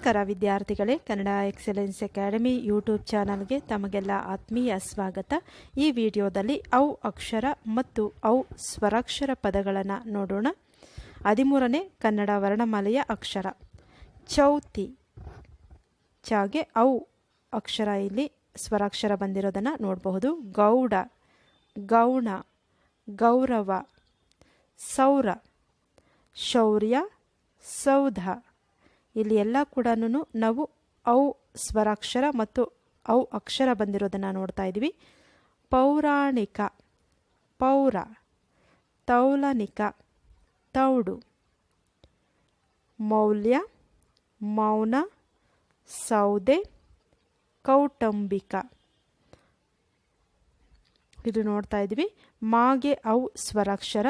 ನಮಸ್ಕಾರ ವಿದ್ಯಾರ್ಥಿಗಳೇ, Kannada excellence academy YouTube ಚಾನಲ್ಗೆ ತಮಗೆಲ್ಲ ಆತ್ಮೀಯ ಸ್ವಾಗತ. ಈ ವಿಡಿಯೋದಲ್ಲಿ ಔ ಅಕ್ಷರ ಮತ್ತು ಔ ಸ್ವರಾಕ್ಷರ ಪದಗಳನ್ನು ನೋಡೋಣ. 13ನೇ ಕನ್ನಡ ವರ್ಣಮಾಲೆಯ ಅಕ್ಷರ ಚೌತಿ. ಚಾಗೆ ಔ ಅಕ್ಷರ ಇಲ್ಲಿ ಸ್ವರಾಕ್ಷರ ಬಂದಿರೋದನ್ನು ನೋಡಬಹುದು. ಗೌಡ, ಗೌಣ, ಗೌರವ, ಸೌರ, ಶೌರ್ಯ, ಸೌಧ. ಇಲ್ಲಿ ಎಲ್ಲ ಕೂಡ ನಾವು ಔ ಸ್ವರಾಕ್ಷರ ಮತ್ತು ಔ ಅಕ್ಷರ ಬಂದಿರೋದನ್ನು ನೋಡ್ತಾ ಇದ್ದೀವಿ. ಪೌರಾಣಿಕ, ಪೌರ, ತೌಲನಿಕ, ತೌಡು, ಮೌಲ್ಯ, ಮೌನ, ಸೌದೆ, ಕೌಟುಂಬಿಕ. ಇದು ನೋಡ್ತಾ ಇದ್ದೀವಿ. ಮಾಗೆ ಔ ಸ್ವರಾಕ್ಷರ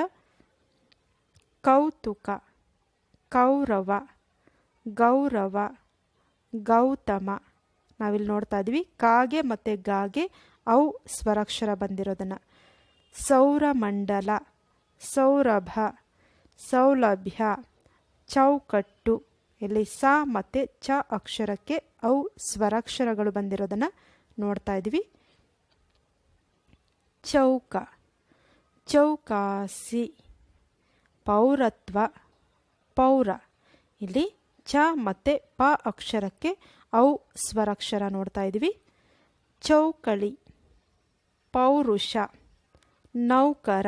ಕೌತುಕ, ಕೌರವ, ಗೌರವ, ಗೌತಮ. ನಾವಿಲ್ಲಿ ನೋಡ್ತಾ ಇದ್ವಿ ಕಾಗೆ ಮತ್ತು ಗಾಗೆ ಔ ಸ್ವರಾಕ್ಷರ ಬಂದಿರೋದನ್ನು. ಸೌರಮಂಡಲ, ಸೌರಭ, ಸೌಲಭ್ಯ, ಚೌಕಟ್ಟು. ಇಲ್ಲಿ ಸ ಮತ್ತು ಚ ಅಕ್ಷರಕ್ಕೆ ಔ ಸ್ವರಾಕ್ಷರಗಳು ಬಂದಿರೋದನ್ನು ನೋಡ್ತಾ ಇದ್ವಿ. ಚೌಕ, ಚೌಕಾಸಿ, ಪೌರತ್ವ, ಪೌರ. ಇಲ್ಲಿ ಚ ಮತ್ತು ಪ ಅಕ್ಷರಕ್ಕೆ ಔ ಸ್ವರಾಕ್ಷರ ನೋಡ್ತಾ ಇದ್ದೀವಿ. ಚೌಕಳಿ, ಪೌರುಷ, ನೌಕರ,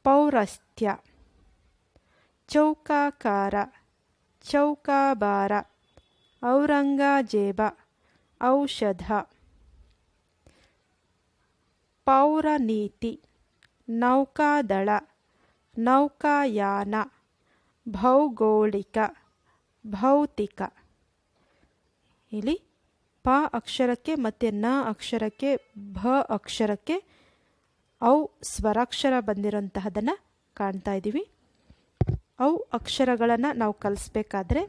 ಪೌರಸ್ತ್ಯ, ಚೌಕಾಕಾರ, ಚೌಕಾಬಾರ, ಔರಂಗಜೇಬ, ಔಷಧ, ಪೌರನೀತಿ, ನೌಕಾದಳ, ನೌಕಾಯಾನ, ಭೌಗೋಳಿಕ, ಭೌತಿಕ. ಇಲ್ಲಿ ಪ ಅಕ್ಷರಕ್ಕೆ ಮತ್ತು ನ ಅಕ್ಷರಕ್ಕೆ ಭ ಅಕ್ಷರಕ್ಕೆ ಔ ಸ್ವರಾಕ್ಷರ ಬಂದಿರೋಂತಹದನ್ನು ಕಾಣ್ತಾ ಇದ್ದೀವಿ. ಔ ಅಕ್ಷರಗಳನ್ನು ನಾವು ಕಲಿಸ್ಬೇಕಾದ್ರೆ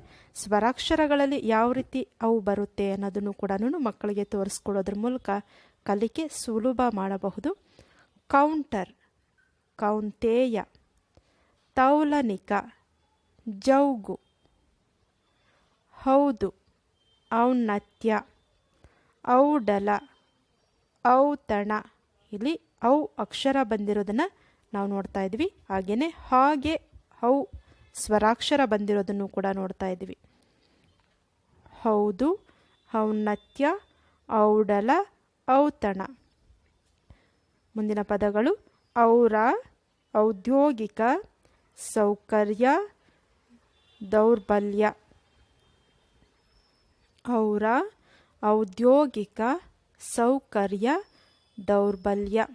ಸ್ವರಾಕ್ಷರಗಳಲ್ಲಿ ಯಾವ ರೀತಿ ಅವು ಬರುತ್ತೆ ಅನ್ನೋದನ್ನು ಕೂಡ ಮಕ್ಕಳಿಗೆ ತೋರಿಸ್ಕೊಡೋದ್ರ ಮೂಲಕ ಕಲಿಕೆ ಸುಲಭ ಮಾಡಬಹುದು. ಕೌಂಟರ್, ಕೌಂತೇಯ, ತೌಲನಿಕ, ಜೌಗು, ಹೌದು, ಔನ್ನತ್ಯ, ಔಡಲ, ಔತಣ. ಇಲ್ಲಿ ಔ ಅಕ್ಷರ ಬಂದಿರೋದನ್ನು ನಾವು ನೋಡ್ತಾ ಇದ್ವಿ. ಹಾಗೆಯೇ ಹಾಗೆ ಔ ಸ್ವರಾಕ್ಷರ ಬಂದಿರೋದನ್ನು ಕೂಡ ನೋಡ್ತಾ ಇದ್ವಿ. ಹೌದು, ಔನ್ನತ್ಯ, ಔಡಲ, ಔತಣ. ಮುಂದಿನ ಪದಗಳು ಔರ, ಔದ್ಯೋಗಿಕ, ಸೌಕರ್ಯ, ದೌರ್ಬಲ್ಯ. ಔರ, ಔದ್ಯೋಗಿಕ, ಸೌಕರ್ಯ, ದೌರ್ಬಲ್ಯ.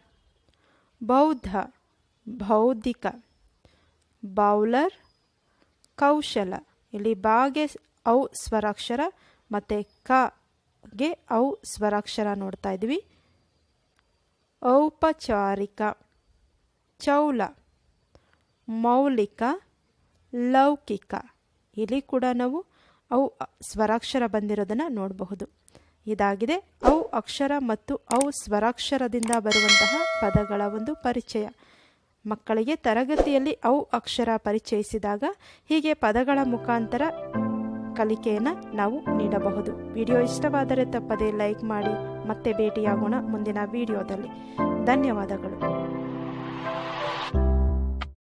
ಬೌದ್ಧ, ಬೌದ್ಧಿಕ, ಬೌಲರ್, ಕೌಶಲ. ಇಲ್ಲಿ ಬಾಗೆ ಔ ಸ್ವರಾಕ್ಷರ ಮತ್ತು ಕಗೆ ಔ ಸ್ವರಾಕ್ಷರ ನೋಡ್ತಾ ಇದ್ವಿ. ಔಪಚಾರಿಕ, ಚೌಲ, ಮೌಲಿಕ, ಲೌಕಿಕ. ಇಲ್ಲಿ ಕೂಡ ನಾವು ಔ ಸ್ವರಾಕ್ಷರ ಬಂದಿರೋದನ್ನು ನೋಡಬಹುದು. ಇದಾಗಿದೆ ಔ ಅಕ್ಷರ ಮತ್ತು ಔ ಸ್ವರಾಕ್ಷರದಿಂದ ಬರುವಂತಹ ಪದಗಳ ಒಂದು ಪರಿಚಯ. ಮಕ್ಕಳಿಗೆ ತರಗತಿಯಲ್ಲಿ ಔ ಅಕ್ಷರ ಪರಿಚಯಿಸಿದಾಗ ಹೀಗೆ ಪದಗಳ ಮುಖಾಂತರ ಕಲಿಕೆಯನ್ನು ನಾವು ನೀಡಬಹುದು. ವಿಡಿಯೋ ಇಷ್ಟವಾದರೆ ತಪ್ಪದೇ ಲೈಕ್ ಮಾಡಿ. ಮತ್ತೆ ಭೇಟಿಯಾಗೋಣ ಮುಂದಿನ ವಿಡಿಯೋದಲ್ಲಿ. ಧನ್ಯವಾದಗಳು.